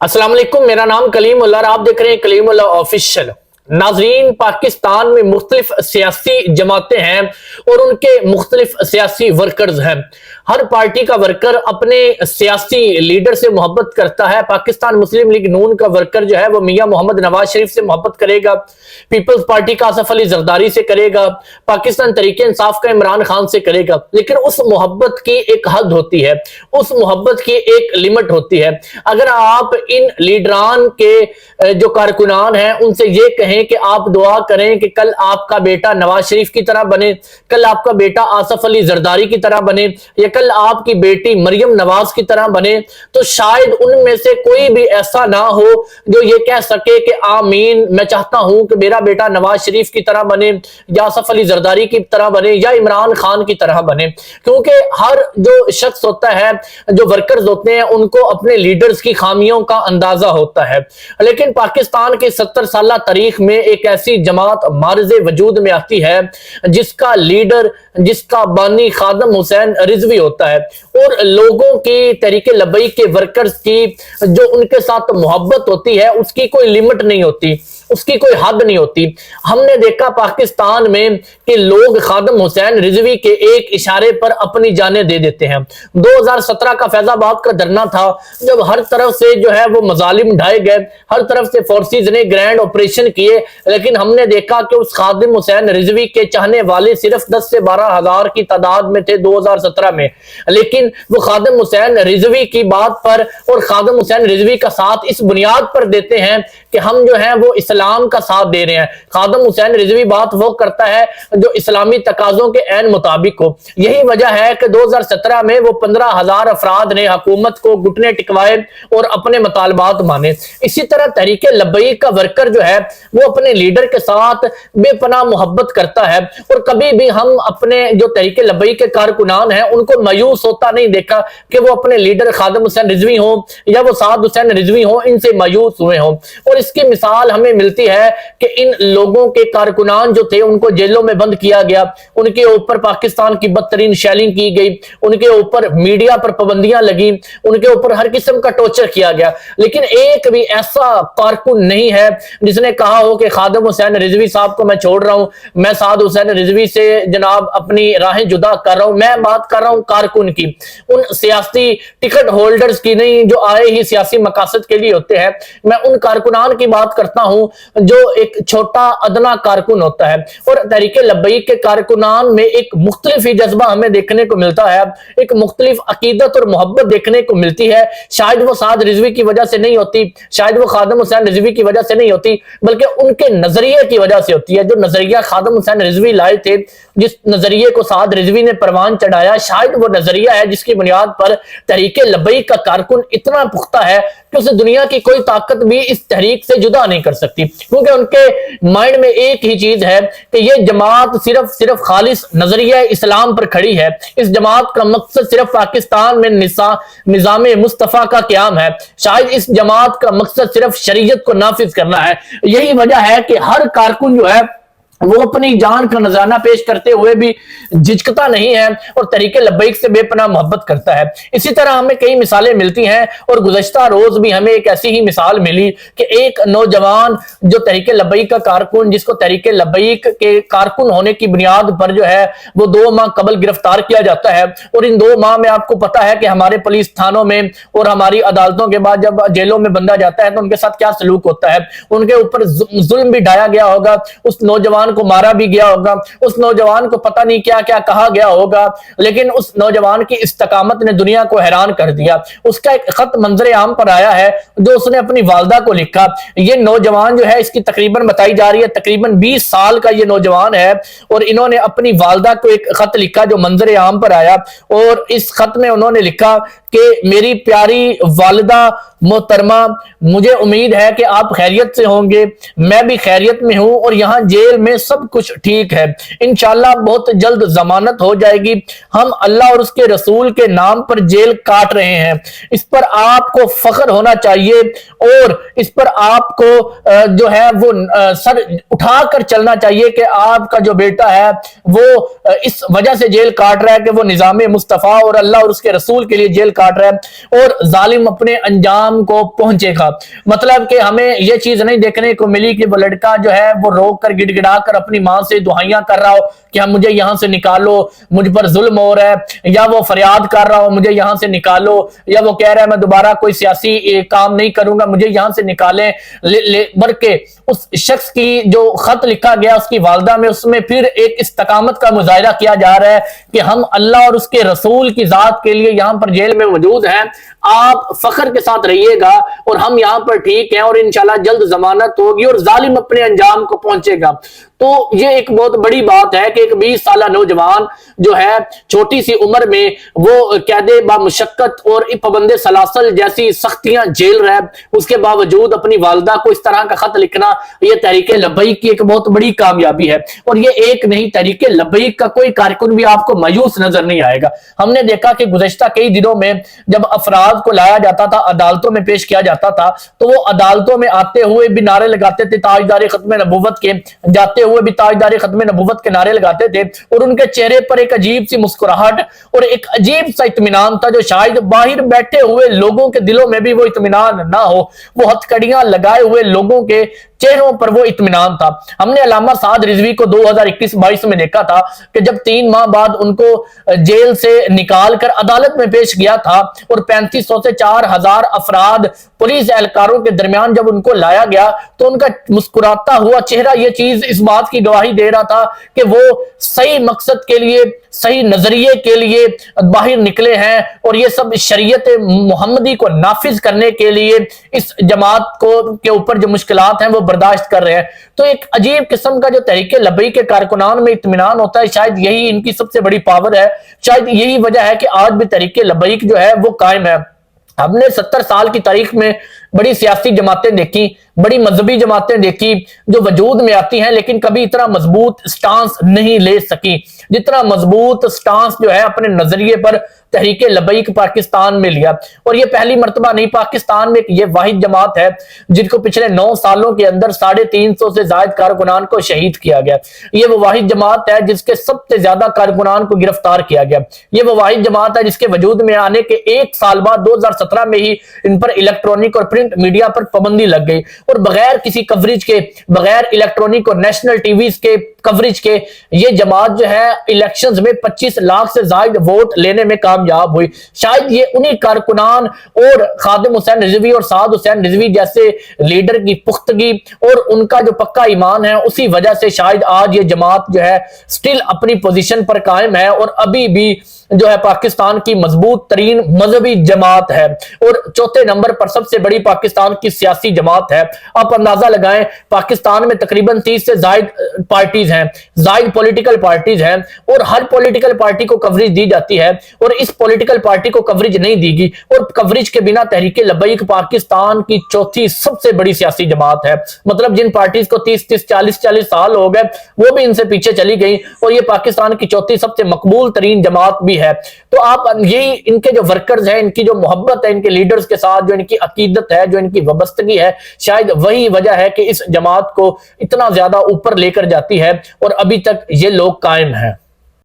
अस्सलाम वालेकुम, मेरा नाम कलीम उल्लाह और आप देख रहे हैं कलीम उल्लाह ऑफिशियल। नाजरीन, पाकिस्तान में मुख्तलिफ सियासी जमातें हैं और उनके मुख्तलिफ सियासी वर्कर्स हैं। हर पार्टी का वर्कर अपने सियासी लीडर से मोहब्बत करता है। पाकिस्तान मुस्लिम लीग नून का वर्कर जो है वो मियां मोहम्मद नवाज शरीफ से मोहब्बत करेगा, पीपल्स पार्टी का आसफ अली जरदारी से करेगा, पाकिस्तान तरीके इंसाफ का इमरान खान से करेगा। लेकिन उस मोहब्बत की एक हद होती है, उस मोहब्बत की एक लिमिट होती है। अगर आप इन लीडरान के जो कारकुनान हैं उनसे ये कहें कि आप दुआ करें कि कल आपका बेटा नवाज शरीफ की तरह बने, कल आपका बेटा आसफ अली जरदारी की तरह बने, या कल आपकी बेटी मरियम नवाज की तरह बने, तो शायद उनमें से कोई भी ऐसा ना हो जो ये कह सके कि आमीन, मैं चाहता हूं कि मेरा बेटा नवाज शरीफ की तरह बने, या आसफ अली जरदारी की तरह बने, या इमरान खान की तरह बने। क्योंकि हर जो शख्स होता है, जो वर्कर्स होते हैं, उनको अपने लीडर्स की खामियों का अंदाजा होता है। लेकिन पाकिस्तान की 70 साल तारीख में एक ऐसी जमात मार्ज़े वजूद में आती है जिसका लीडर, जिसका बानी खादम हुसैन रिजवी होता है, और लोगों की तहरीके लबैक के वर्कर्स की जो उनके साथ मोहब्बत होती है उसकी कोई लिमिट नहीं होती, उसकी कोई हद नहीं होती। हमने देखा पाकिस्तान में कि लोग खादम हुसैन रिजवी के एक इशारे पर अपनी जानें दे देते हैं। 2017 का फैजाबाद का धरना था, जब हर तरफ से जो है वो मजालिम ढाए गए, हर तरफ से फोर्सेस ने ग्रैंड ऑपरेशन किए, लेकिन हमने देखा कि उस खादिम हुसैन रिजवी के चाहने वाले सिर्फ 10 से 12 हजार की तादाद में थे 2017 में। लेकिन वो खादिम हुसैन रिजवी की बात पर और खादिम हुसैन रिजवी का साथ इस बुनियाद पर देते हैं कि हम जो है वो इस्लाम का साथ दे रहे हैं। खादिम हुसैन रिजवी बात वो करता है जो इस्लामी तकाजों के ऐन मुताबिक हो। यही वजह है कि 2017 में वो 15,000 अफराद ने हुकूमत को घुटने टिकवाए और अपने मुतालबात माने। इसी तरह तहरीके लबैक का वर्कर जो है वो अपने लीडर के साथ बेपनाह मोहब्बत करता है, और कभी भी हम अपने जो तहरीके लबैक के कारकुनान हैं उनको मायूस होता नहीं देखा कि वो अपने लीडर खादिम हुसैन रिजवी हो या वो साद हुसैन रिजवी हो, इनसे मायूस हुए हों। और इसकी मिसाल हमें मिलती है कि इन लोगों के कारकुनान जो थे उनको जेलों में बंद किया गया, उनके ऊपर पाकिस्तान की बदतरीन शेलिंग की गई, उनके ऊपर मीडिया पर पाबंदियां लगी, उनके ऊपर हर किस्म का टॉर्चर किया गया। लेकिन एक भी ऐसा कारकुन नहीं है जिसने कहा हो कि खादिम हुसैन रिजवी साहब को मैं छोड़ रहा हूं, मैं साद हुसैन रिजवी से जनाब अपनी राहें जुदा कर रहा हूं। मैं बात कर रहा हूं कारकुन की, उन सियासी टिकट होल्डर्स की नहीं जो आए ही सियासी मकासद के लिए होते हैं। मैं उन कारकुनान की बात करता हूं जो एक छोटा अदना कारकुन होता है। और तहरीके लबैक के कारकुनान में एक मुख्तलिफ ही जज्बा हमें देखने को मिलता है, एक मुख्तलिफ अकीदत और मोहब्बत देखने को मिलती है। शायद वो साद रिजवी की वजह से नहीं होती, शायद वो खादिम हुसैन रिजवी की वजह से नहीं होती, बल्कि उनके नजरिए की वजह से होती है। जो नजरिया खादिम हुसैन रिजवी लाए थे, जिस नजरिए को साद रिजवी ने परवान चढ़ाया, शायद वो नजरिया है जिसकी बुनियाद पर तहरीके लबैक का कारकुन इतना पुख्ता है कि उसे दुनिया की कोई ताकत भी इस तहरीक से जुदा नहीं कर सकती। क्योंकि उनके माइंड में एक ही चीज है कि ये जमात सिर्फ खालिस नजरिया इस्लाम पर खड़ी है। इस जमात का मकसद सिर्फ पाकिस्तान में निजाम मुस्तफा का क्याम है। शायद इस जमात का मकसद सिर्फ शरीयत को नाफिज करना है। यही वजह है कि हर कारकुन जो है वो अपनी जान का नजराना पेश करते हुए भी झिझकता नहीं है और तहरीके लबैक से बेपनाह मोहब्बत करता है। इसी तरह हमें कई मिसालें मिलती हैं, और गुज़श्ता रोज भी हमें एक ऐसी ही मिसाल मिली कि एक नौजवान जो तहरीके लबैक का कारकुन, जिसको तहरीके लबैक के कारकुन होने की बुनियाद पर जो है वो 2 माह कबल गिरफ्तार किया जाता है। और इन 2 माह में आपको पता है कि हमारे पुलिस थानों में और हमारी अदालतों के बाद जब जेलों में बंदा जाता है तो उनके साथ क्या सलूक होता है। उनके ऊपर जुल्म भी ढाया गया होगा, उस नौजवान को मारा भी गया होगा, उस नौजवान को पता नहीं क्या क्या कहा गया होगा, लेकिन उस नौजवान की इस्तकामत ने दुनिया को हैरान कर दिया। उसका एक खत मंजर आम पर आया है जो उसने अपनी वालदा को लिखा। ये नौजवान जो है, इसकी तकरीबन बताई जा रही है तकरीबन 20 साल का ये नौजवान है, और इन्होंने अपनी वालदा को एक खत लिखा जो मंजर आम पर आया। और इस खत में उन्होंने लिखा कि मेरी प्यारी वालिदा मोहतरमा, मुझे उम्मीद है कि आप खैरियत से होंगे, मैं भी खैरियत में हूं और यहाँ जेल में सब कुछ ठीक है। इंशाल्लाह बहुत जल्द जमानत हो जाएगी। हम अल्लाह और उसके रसूल के नाम पर जेल काट रहे हैं। इस पर आपको फख्र होना चाहिए और इस पर आपको जो है वो सर उठाकर चलना चाहिए कि आपका जो बेटा है वो इस वजह से जेल काट रहा है कि वो निजाम मुस्तफा और अल्लाह और उसके रसूल के लिए जेल काट کاٹ رہا ہے اور ظالم اپنے انجام کو پہنچے گا. مطلب کہ ہمیں یہ چیز نہیں دیکھنے کو ملی کہ وہ لڑکا جو ہے وہ رو کر گڑ گڑا کر اپنی ماں سے دعائیاں کر رہا ہو کہ ہم مجھے یہاں سے نکالو, مجھ پر ظلم ہو رہا ہے, یا وہ فریاد کر رہا ہو مجھے یہاں سے نکالو, یا وہ کہہ رہا ہے میں دوبارہ کوئی سیاسی کام نہیں کروں گا مجھے یہاں سے نکالیں. بلکہ اس شخص کی جو خط لکھا گیا اس کی والدہ میں, اس میں پھر ایک استقامت کا مظاہرہ کیا جا رہا ہے کہ ہم اللہ اور اس کے رسول کی ذات کے لیے یہاں پر جیل میں موجود ہیں, آپ فخر کے ساتھ رہیے گا اور ہم یہاں پر ٹھیک ہیں اور انشاءاللہ جلد ضمانت ہوگی اور ظالم اپنے انجام کو پہنچے گا. تو یہ ایک بہت بڑی بات ہے کہ ایک 20 سالہ نوجوان جو ہے چھوٹی سی عمر میں وہ قید بامشقت اور پابند سلاسل جیسی سختیاں جھیل رہا ہے, اس کے باوجود اپنی والدہ کو اس طرح کا خط لکھنا یہ تحریک لبیک کی ایک بہت بڑی کامیابی ہے. اور یہ ایک نہیں, تحریک لبیک کا کوئی کارکن بھی آپ کو مایوس نظر نہیں آئے گا. ہم نے دیکھا کہ گزشتہ کئی دنوں میں جب افراد کو لایا جاتا تھا, عدالتوں میں پیش کیا جاتا تھا, تو وہ عدالتوں میں آتے ہوئے بھی نعرے لگاتے تھے تاجدار ختم نبوت کے, جاتے ہوئے بھی تاجدار ختم نبوت کے نعرے لگاتے تھے, اور ان کے چہرے پر ایک عجیب سی مسکراہٹ اور ایک عجیب سا اطمینان تھا جو شاید باہر بیٹھے ہوئے لوگوں کے دلوں میں بھی وہ اطمینان نہ ہو. وہ ہتھ کڑیاں لگائے ہوئے لوگوں کے چہروں پر وہ اطمینان تھا. ہم نے علامہ سعد رضوی کو 2021-22 میں دیکھا تھا کہ جب 3 ماہ بعد ان کو جیل سے نکال کر عدالت میں پیش کیا تھا اور 3500 سے 4000 افراد پولیس اہلکاروں کے درمیان جب ان کو لایا گیا تو ان کا مسکراتا ہوا چہرہ یہ چیز اس بات کی گواہی دے رہا تھا کہ وہ صحیح مقصد کے لیے, صحیح نظریے کے لیے باہر نکلے ہیں اور یہ سب شریعت محمدی کو نافذ کرنے کے لیے اس جماعت کے اوپر جو مشکلات ہیں وہ برداشت کر رہے ہیں. تو ایک عجیب قسم کا جو تحریک لبیک کے کارکنان میں اطمینان ہوتا ہے, شاید یہی ان کی سب سے بڑی پاور ہے, شاید یہی وجہ ہے کہ آج بھی تحریک لبیک جو ہے وہ قائم ہے. ہم نے 70 سال کی تاریخ میں بڑی سیاسی جماعتیں دیکھی, بڑی مذہبی جماعتیں دیکھی جو وجود میں آتی ہیں, لیکن کبھی اتنا مضبوط سٹانس نہیں لے سکی جتنا مضبوط سٹانس جو ہے اپنے نظریے پر تحریک لبیک پاکستان میں لیا. اور یہ پہلی مرتبہ نہیں, پاکستان میں یہ واحد جماعت ہے جن کو پچھلے 9 سالوں کے اندر 350 سے زائد کارکنان کو شہید کیا گیا. یہ وہ واحد جماعت ہے جس کے سب سے زیادہ کارکنان کو گرفتار کیا گیا. یہ وہ واحد جماعت ہے جس کے وجود میں آنے کے 1 سال بعد 2017 میں ہی ان پر الیکٹرونک اور پرنٹ میڈیا پر پابندی لگ گئی, اور بغیر کسی کوریج کے, بغیر الیکٹرونک اور نیشنل ٹی ویز کے کوریج کے یہ جماعت جو ہے الیکشنز میں 25 لاکھ سے زائد ووٹ لینے میں کامیاب ہوئی. شاید یہ انہی کارکنان اور خادم حسین رضوی اور سعد حسین رضوی جیسے لیڈر کی پختگی اور ان کا جو پکا ایمان ہے اسی وجہ سے شاید آج یہ جماعت جو ہے سٹل اپنی پوزیشن پر قائم ہے اور ابھی بھی جو ہے پاکستان کی مضبوط ترین مذہبی جماعت ہے اور چوتھے نمبر پر سب سے بڑی پاکستان کی سیاسی جماعت ہے. آپ اندازہ لگائیں پاکستان میں تقریباً 30 سے زائد پارٹیز ہیں, زائد پولیٹیکل پارٹیز ہیں, اور ہر پولیٹیکل پارٹی کو کوریج دی جاتی ہے اور اس پولیٹیکل پارٹی کو کوریج نہیں دی گی, اور کوریج کے بنا تحریک لبیک پاکستان کی چوتھی سب سے بڑی سیاسی جماعت ہے. مطلب جن پارٹیز کو 30-40 سال ہو گئے وہ بھی ان سے پیچھے چلی گئی اور یہ پاکستان کی چوتھی سب سے مقبول ترین جماعت بھی ہے. تو آپ یہی ان کے جو ورکرز ہیں, ان کی جو محبت ہے ان کے لیڈرز کے ساتھ, جو ان کی عقیدت ہے, جو ان کی وابستگی ہے, شاید وہی وجہ ہے کہ اس جماعت کو اتنا زیادہ اوپر لے کر جاتی ہے اور ابھی تک یہ لوگ قائم ہیں.